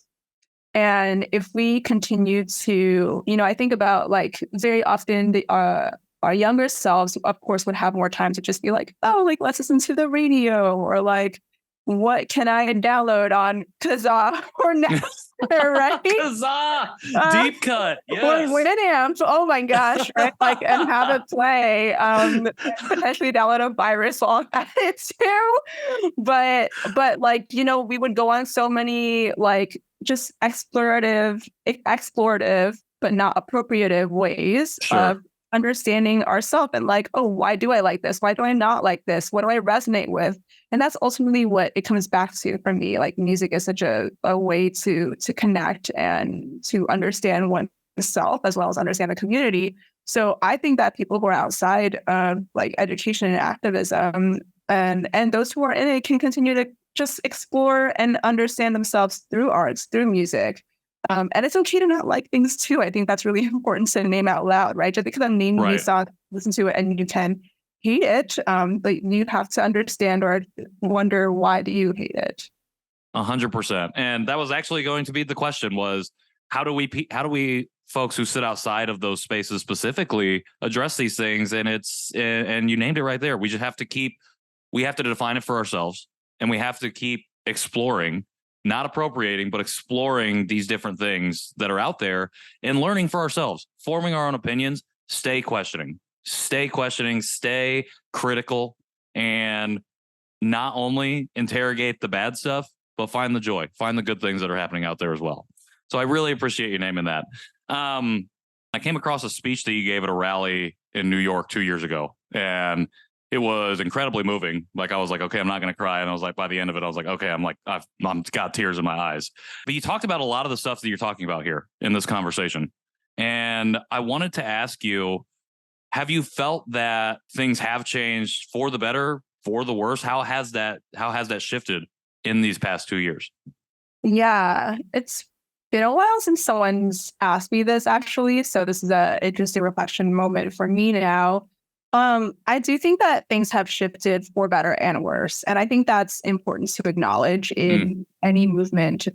And if we continue to, I think about like very often our younger selves, of course, would have more time to just be like, oh, like let's listen to the radio, or like, what can I download on Kazaa or Napster, right? Kazaa, deep cut, yes. Or Winamp, oh my gosh, right? Like, and have it play, potentially download a virus while at it too. But like, we would go on so many like just explorative, but not appropriative ways of understanding ourselves and like, oh, why do I like this? Why do I not like this? What do I resonate with? And that's ultimately what it comes back to for me. Like music is such a way to connect and to understand oneself as well as understand the community. So I think that people who are outside of like education and activism and those who are in it can continue to just explore and understand themselves through arts, through music. And it's okay to not like things too. I think that's really important to name out loud, right? Just because I'm naming you song, listen to it, and you can hate it, but you have to understand or wonder, why do you hate it? 100%. And that was actually going to be the question: was how do we folks who sit outside of those spaces specifically address these things? And and you named it right there. We just have to we have to define it for ourselves, and we have to keep exploring. Not appropriating, but exploring these different things that are out there and learning for ourselves, forming our own opinions, stay questioning, stay critical, and not only interrogate the bad stuff, but find the joy, find the good things that are happening out there as well. So I really appreciate you naming that. I came across a speech that you gave at a rally in New York 2 years ago, and it was incredibly moving. Like I was like, okay, I'm not going to cry. And I was like, by the end of it, I was like, okay, I've got tears in my eyes. But you talked about a lot of the stuff that you're talking about here in this conversation. And I wanted to ask you, have you felt that things have changed for the better, for the worse? How has that shifted in these past 2 years? Yeah, it's been a while since someone's asked me this actually. So this is an interesting reflection moment for me now. I do think that things have shifted for better and worse. And I think that's important to acknowledge in any movement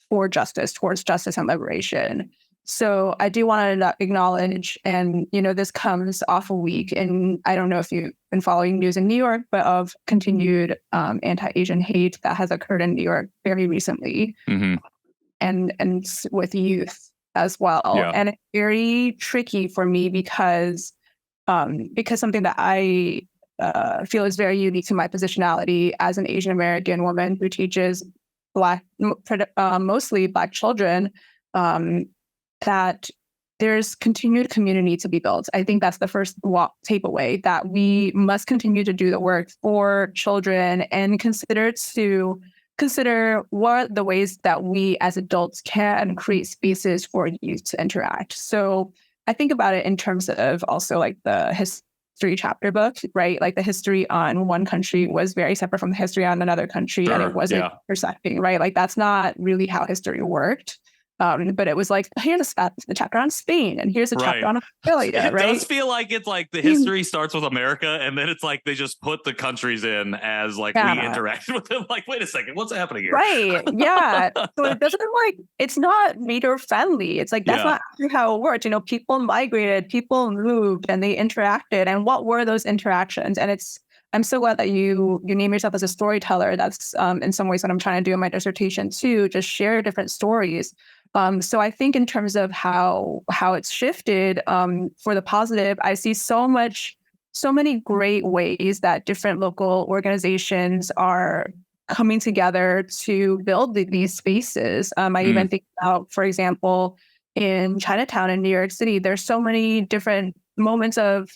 for justice, towards justice and liberation. So I do want to acknowledge, and, this comes off a week, and I don't know if you've been following news in New York, but of continued anti-Asian hate that has occurred in New York very recently, and with youth as well. Yeah. And it's very tricky for me because something that I feel is very unique to my positionality as an Asian American woman who teaches mostly Black children, that there's continued community to be built. I think that's the first takeaway, that we must continue to do the work for children and consider what the ways that we as adults can create spaces for youth to interact. So I think about it in terms of also like the history chapter book, right? Like the history on one country was very separate from the history on another country, and it wasn't intersecting, right? Like that's not really how history worked. But it was like, here's the chapter on Spain, and here's a chapter on Australia, It right? does feel like it's like the history starts with America, and then it's like they just put the countries in as like we interact with them. Like, wait a second, what's happening here? Right. Yeah. So it doesn't like, it's not reader friendly. It's like, that's not how it works. People migrated, people moved, and they interacted. And what were those interactions? And I'm so glad that you name yourself as a storyteller. That's in some ways what I'm trying to do in my dissertation too, just share different stories. So I think in terms of how it's shifted for the positive, I see so many great ways that different local organizations are coming together to build these spaces. I even think about, for example, in Chinatown in New York City, there's so many different moments of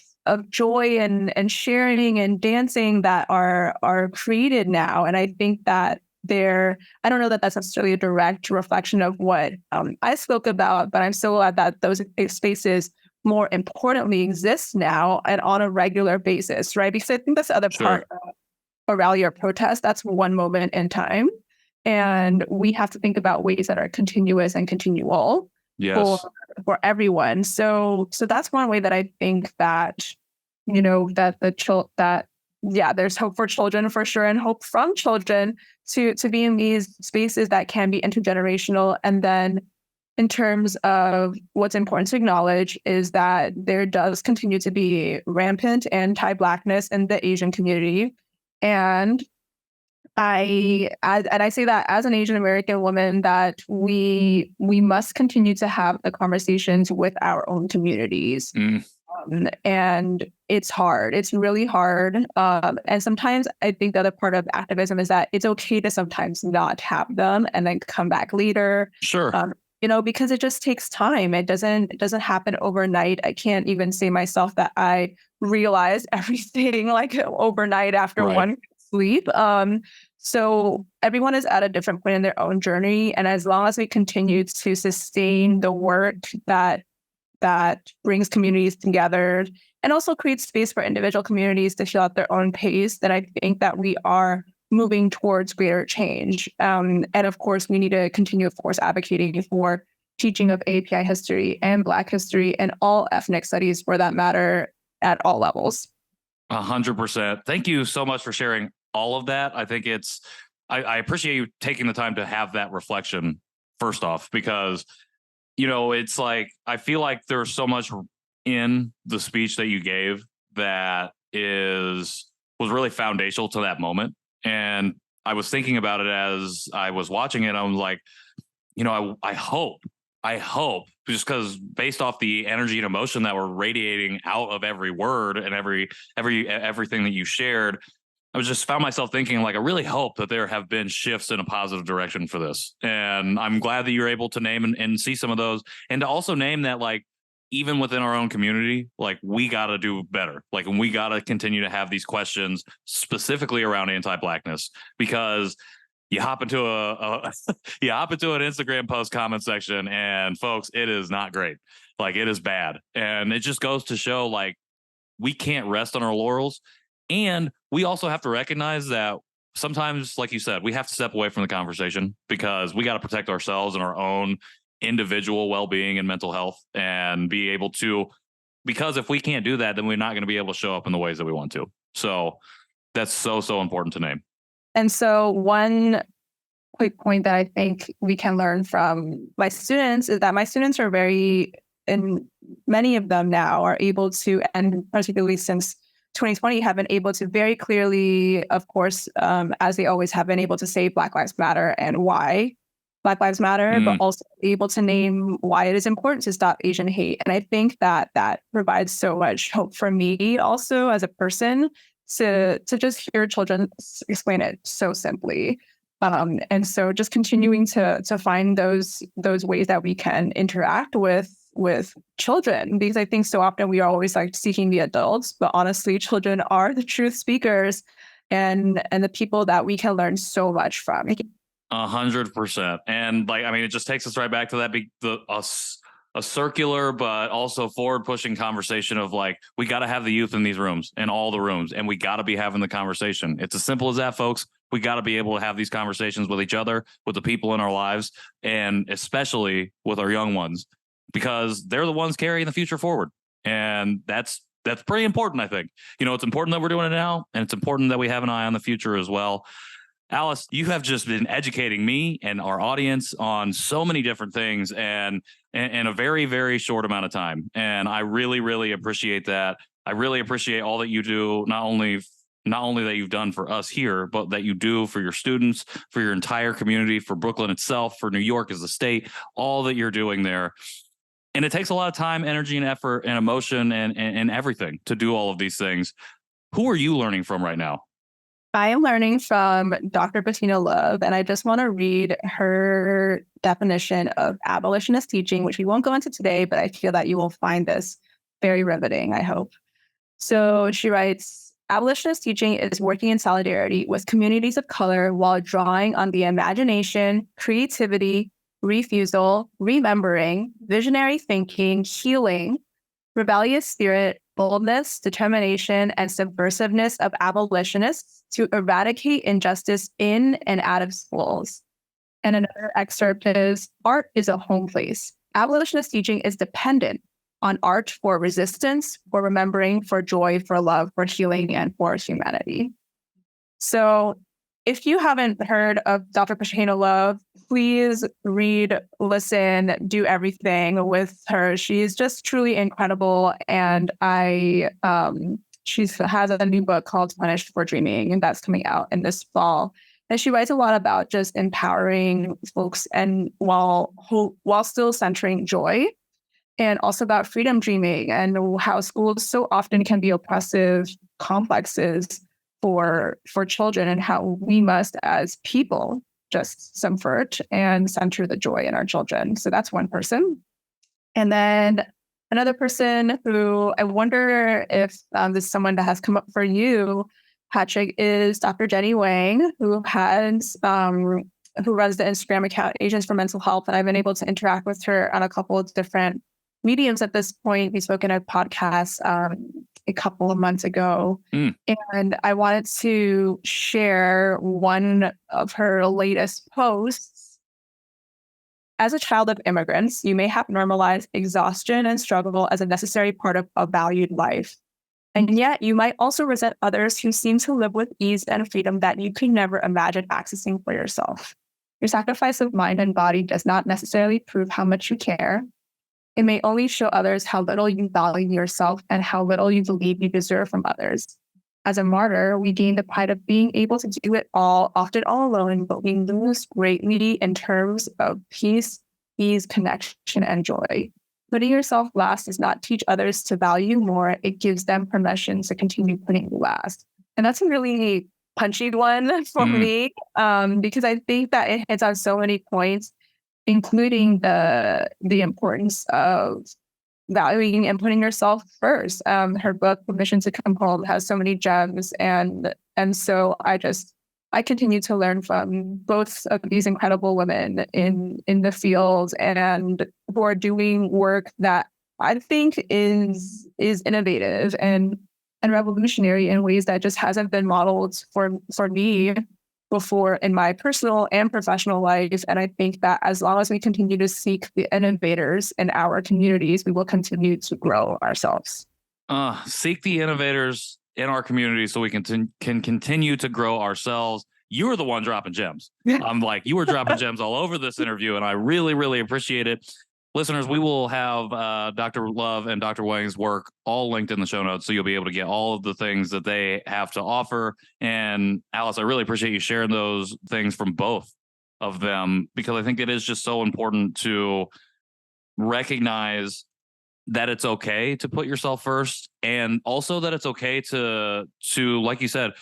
joy and sharing and dancing that are created now. And I think that I don't know that that's necessarily a direct reflection of what I spoke about, but I'm so glad that those spaces more importantly exist now and on a regular basis, right? Because I think that's the other part of a rally or protest. That's one moment in time. And we have to think about ways that are continuous and continual for everyone. So that's one way that I think that, there's hope for children for sure, and hope from children to be in these spaces that can be intergenerational. And then in terms of what's important to acknowledge is that there does continue to be rampant anti-Blackness in the Asian community. And I say that as an Asian American woman, that we must continue to have the conversations with our own communities. And it's hard. It's really hard. And sometimes I think the other part of activism is that it's okay to sometimes not have them and then come back later. Because it just takes time. It doesn't happen overnight. I can't even say myself that I realized everything like overnight after one sleep. So everyone is at a different point in their own journey. And as long as we continue to sustain the work that brings communities together and also creates space for individual communities to feel at their own pace, then I think that we are moving towards greater change. And of course, we need to continue, of course, advocating for teaching of API history and Black history and all ethnic studies for that matter at all levels. 100%. Thank you so much for sharing all of that. I think I appreciate you taking the time to have that reflection first off, because it's like, I feel like there's so much in the speech that you gave that was really foundational to that moment. And I was thinking about it as I was watching it. I was like, I hope just because based off the energy and emotion that were radiating out of every word and everything that you shared, I was just found myself thinking, like, I really hope that there have been shifts in a positive direction for this. And I'm glad that you're able to name and see some of those, and to also name that, like, even within our own community, like, we got to do better. Like, and we got to continue to have these questions specifically around anti-Blackness, because you hop into an Instagram post comment section and folks, it is not great. Like, it is bad. And it just goes to show, like, we can't rest on our laurels. And we also have to recognize that sometimes, like you said, we have to step away from the conversation because we got to protect ourselves and our own individual well-being and mental health, and be able to, because if we can't do that, then we're not going to be able to show up in the ways that we want to. So that's so important to name. And so one quick point that I think we can learn from my students is that my students are and many of them now are able to, and particularly since 2020, have been able to very clearly, of course, as they always have been able to say Black Lives Matter and why Black Lives Matter, but also able to name why it is important to stop Asian hate. And I think that provides so much hope for me also as a person to just hear children explain it so simply. And so just continuing to find those ways that we can interact with children, because I think so often we are always like seeking the adults, but honestly, children are the truth speakers and the people that we can learn so much from. 100%. And like, I mean, it just takes us right back to that a circular but also forward pushing conversation of, like, we got to have the youth in these rooms, in all the rooms, and we got to be having the conversation. It's as simple as that, folks. We got to be able to have these conversations with each other, with the people in our lives, and especially with our young ones, because they're the ones carrying the future forward. And that's pretty important, I think. It's important that we're doing it now, and it's important that we have an eye on the future as well. Alice, you have just been educating me and our audience on so many different things and in a very, very short amount of time. And I really, really appreciate that. I really appreciate all that you do, not only that you've done for us here, but that you do for your students, for your entire community, for Brooklyn itself, for New York as a state, all that you're doing there. And it takes a lot of time, energy, and effort and emotion and everything to do all of these things. Who are you learning from right now? I am learning from Dr. Bettina Love, and I just want to read her definition of abolitionist teaching, which we won't go into today, but I feel that you will find this very riveting, I hope. So she writes, abolitionist teaching is working in solidarity with communities of color while drawing on the imagination, creativity, refusal, remembering, visionary thinking, healing, rebellious spirit, boldness, determination, and subversiveness of abolitionists to eradicate injustice in and out of schools. And another excerpt is, art is a home place. Abolitionist teaching is dependent on art for resistance, for remembering, for joy, for love, for healing, and for humanity. So if you haven't heard of Dr. Bettina Love, please read, listen, do everything with her. She's just truly incredible. And she has a new book called Punished for Dreaming, and that's coming out in this fall. And she writes a lot about just empowering folks and while still centering joy, and also about freedom dreaming and how schools so often can be oppressive complexes for children, and how we must, as people, just subvert and center the joy in our children. So that's one person. And then another person who I wonder if this is someone that has come up for you, Patrick, is Dr. Jenny Wang, who runs the Instagram account Asians for Mental Health. And I've been able to interact with her on a couple of different mediums at this point. We've spoken at podcasts a couple of months ago. And I wanted to share one of her latest posts. As a child of immigrants, you may have normalized exhaustion and struggle as a necessary part of a valued life. And yet you might also resent others who seem to live with ease and freedom that you could never imagine accessing for yourself. Your sacrifice of mind and body does not necessarily prove how much you care. It may only show others how little you value yourself and how little you believe you deserve from others. As a martyr, we gain the pride of being able to do it all, often all alone, but we lose greatly in terms of peace, ease, connection, and joy. Putting yourself last does not teach others to value more. It gives them permission to continue putting you last. And that's a really punchy one for me, because I think that it hits on so many points, including the importance of valuing and putting yourself first. Her book, Permission to Come Home, has so many gems. And so I continue to learn from both of these incredible women in the field, and who are doing work that I think is innovative and revolutionary in ways that just hasn't been modeled for me before in my personal and professional life. And I think that as long as we continue to seek the innovators in our communities, we will continue to grow ourselves. Seek the innovators in our community so we can continue to grow ourselves. You were the one dropping gems. You were dropping gems all over this interview, and I really, really appreciate it. Listeners, we will have Dr. Love and Dr. Wang's work all linked in the show notes, so you'll be able to get all of the things that they have to offer. And Alice, I really appreciate you sharing those things from both of them, because I think it is just so important to recognize that it's okay to put yourself first, and also that it's okay to like you said,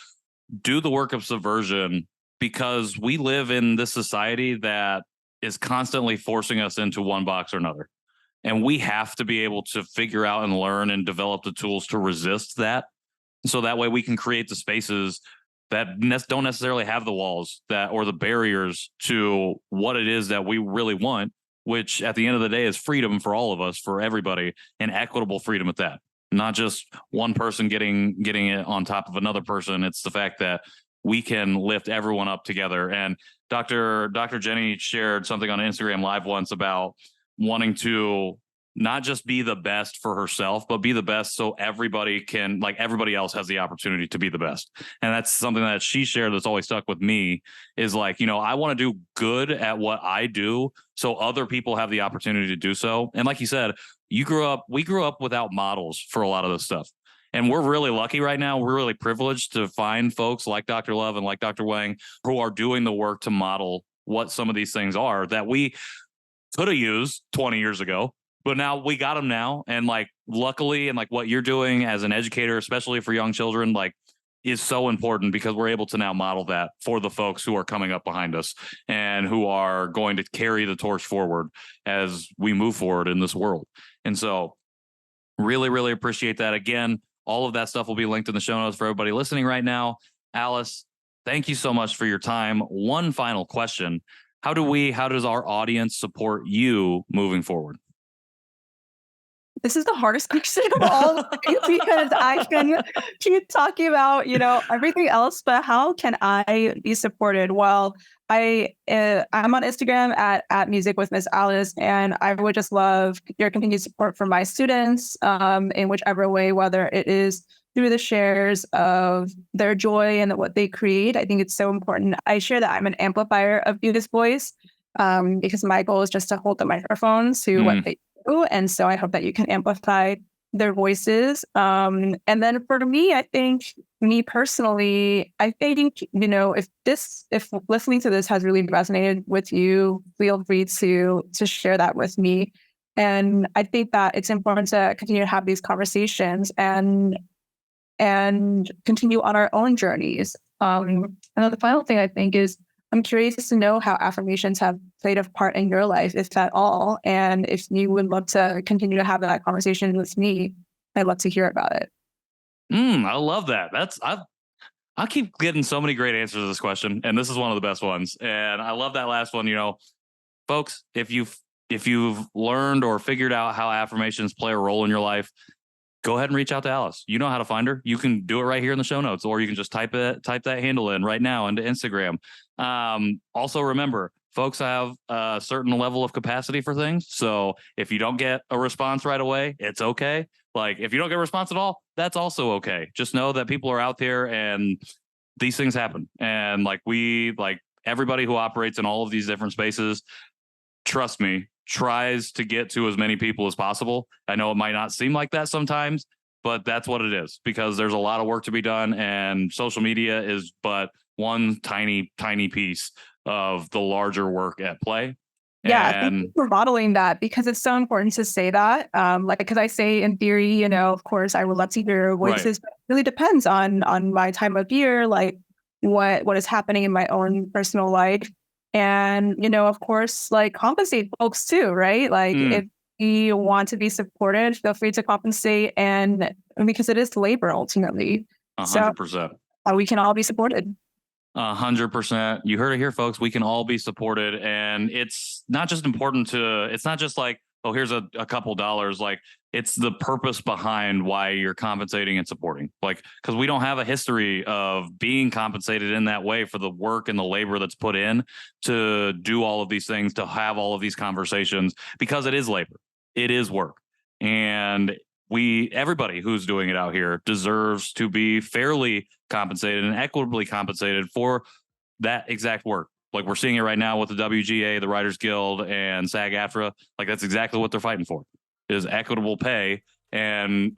do the work of subversion, because we live in this society that is constantly forcing us into one box or another. And we have to be able to figure out and learn and develop the tools to resist that. So that way we can create the spaces that don't necessarily have the walls or the barriers to what it is that we really want, which at the end of the day is freedom for all of us, for everybody, and equitable freedom at that. Not just one person getting it on top of another person. It's the fact that we can lift everyone up together. And Dr. Jenny shared something on Instagram Live once about wanting to not just be the best for herself, but be the best so everybody can, like, everybody else has the opportunity to be the best. And that's something that she shared that's always stuck with me, is like, I want to do good at what I do so other people have the opportunity to do so. And like you said, we grew up without models for a lot of this stuff. And we're really lucky right now. We're really privileged to find folks like Dr. Love and like Dr. Wang who are doing the work to model what some of these things are that we could have used 20 years ago, but now we got them now. And like, luckily, and like what you're doing as an educator, especially for young children, like, is so important because we're able to now model that for the folks who are coming up behind us and who are going to carry the torch forward as we move forward in this world. And so really, really appreciate that. Again, all of that stuff will be linked in the show notes for everybody listening right now. Alice, thank you so much for your time. One final question. How does our audience support you moving forward? This is the hardest question of all because I can keep talking about, everything else, but how can I be supported? Well, I'm on Instagram at Music with Miss Alice, and I would just love your continued support for my students in whichever way, whether it is through the shares of their joy and what they create. I think it's so important. I share that I'm an amplifier of Beauty's voice because my goal is just to hold the microphone to what they do. And so I hope that you can amplify their voices. And then for me, I think me personally, I think, if listening to this has really resonated with you, feel free to share that with me. And I think that it's important to continue to have these conversations and continue on our own journeys. And then the final thing I think is I'm curious to know how affirmations have played a part in your life, if at all. And if you would love to continue to have that conversation with me, I'd love to hear about it. I love that. I keep getting so many great answers to this question, and this is one of the best ones. And I love that last one. Folks, if you've learned or figured out how affirmations play a role in your life, go ahead and reach out to Alice. You know how to find her. You can do it right here in the show notes, or you can just type that handle in right now into Instagram. Also remember, folks have a certain level of capacity for things. So if you don't get a response right away, it's okay. Like, if you don't get a response at all, that's also okay. Just know that people are out there and these things happen. And everybody who operates in all of these different spaces, trust me, tries to get to as many people as possible. I know it might not seem like that sometimes, but that's what it is, because there's a lot of work to be done, and social media is but one tiny, tiny piece of the larger work at play. Yeah, thank you for modeling that, because it's so important to say that. Because I say in theory, of course, I would love to hear your voices, right, but it really depends on my time of year, like what is happening in my own personal life. And, of course, like, compensate folks too, right? Like, if you want to be supported, feel free to compensate, and because it is labor ultimately. 100%. So, we can all be supported. 100%. You heard it here, folks. We can all be supported. And it's not just it's not just like, oh, here's a couple dollars. Like, it's the purpose behind why you're compensating and supporting. Like, because we don't have a history of being compensated in that way for the work and the labor that's put in to do all of these things, to have all of these conversations, because it is labor. It is work. And everybody who's doing it out here deserves to be fairly compensated and equitably compensated for that exact work. Like, we're seeing it right now with the WGA, the Writers Guild, and SAG-AFTRA. Like, that's exactly what they're fighting for, is equitable pay. And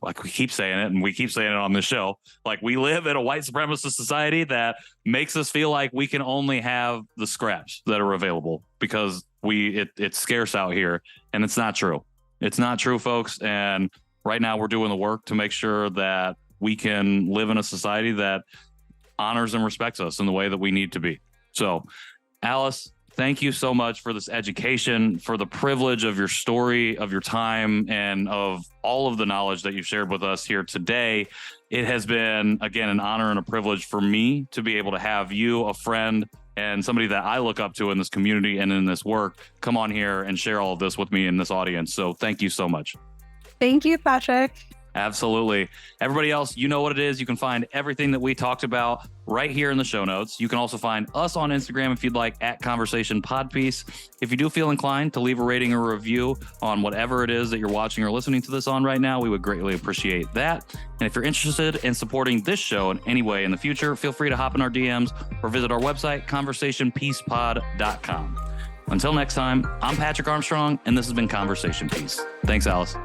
like we keep saying it, and we keep saying it on this show, like, we live in a white supremacist society that makes us feel like we can only have the scraps that are available because it's scarce out here. And it's not true. It's not true, folks. And right now we're doing the work to make sure that we can live in a society that honors and respects us in the way that we need to be. So, Alice, thank you so much for this education, for the privilege of your story, of your time, and of all of the knowledge that you've shared with us here today. It has been, again, an honor and a privilege for me to be able to have you, a friend, and somebody that I look up to in this community and in this work, come on here and share all of this with me in this audience. So thank you so much. Thank you, Patrick. Absolutely. Everybody else, you know what it is. You can find everything that we talked about right here in the show notes. You can also find us on Instagram if you'd like, at Conversation Podpiece. If you do feel inclined to leave a rating or review on whatever it is that you're watching or listening to this on right now, we would greatly appreciate that. And if you're interested in supporting this show in any way in the future, feel free to hop in our DMs or visit our website, conversationpiecePod.com. Until next time, I'm Patrick Armstrong, and this has been Conversation Piece. Thanks, Alice.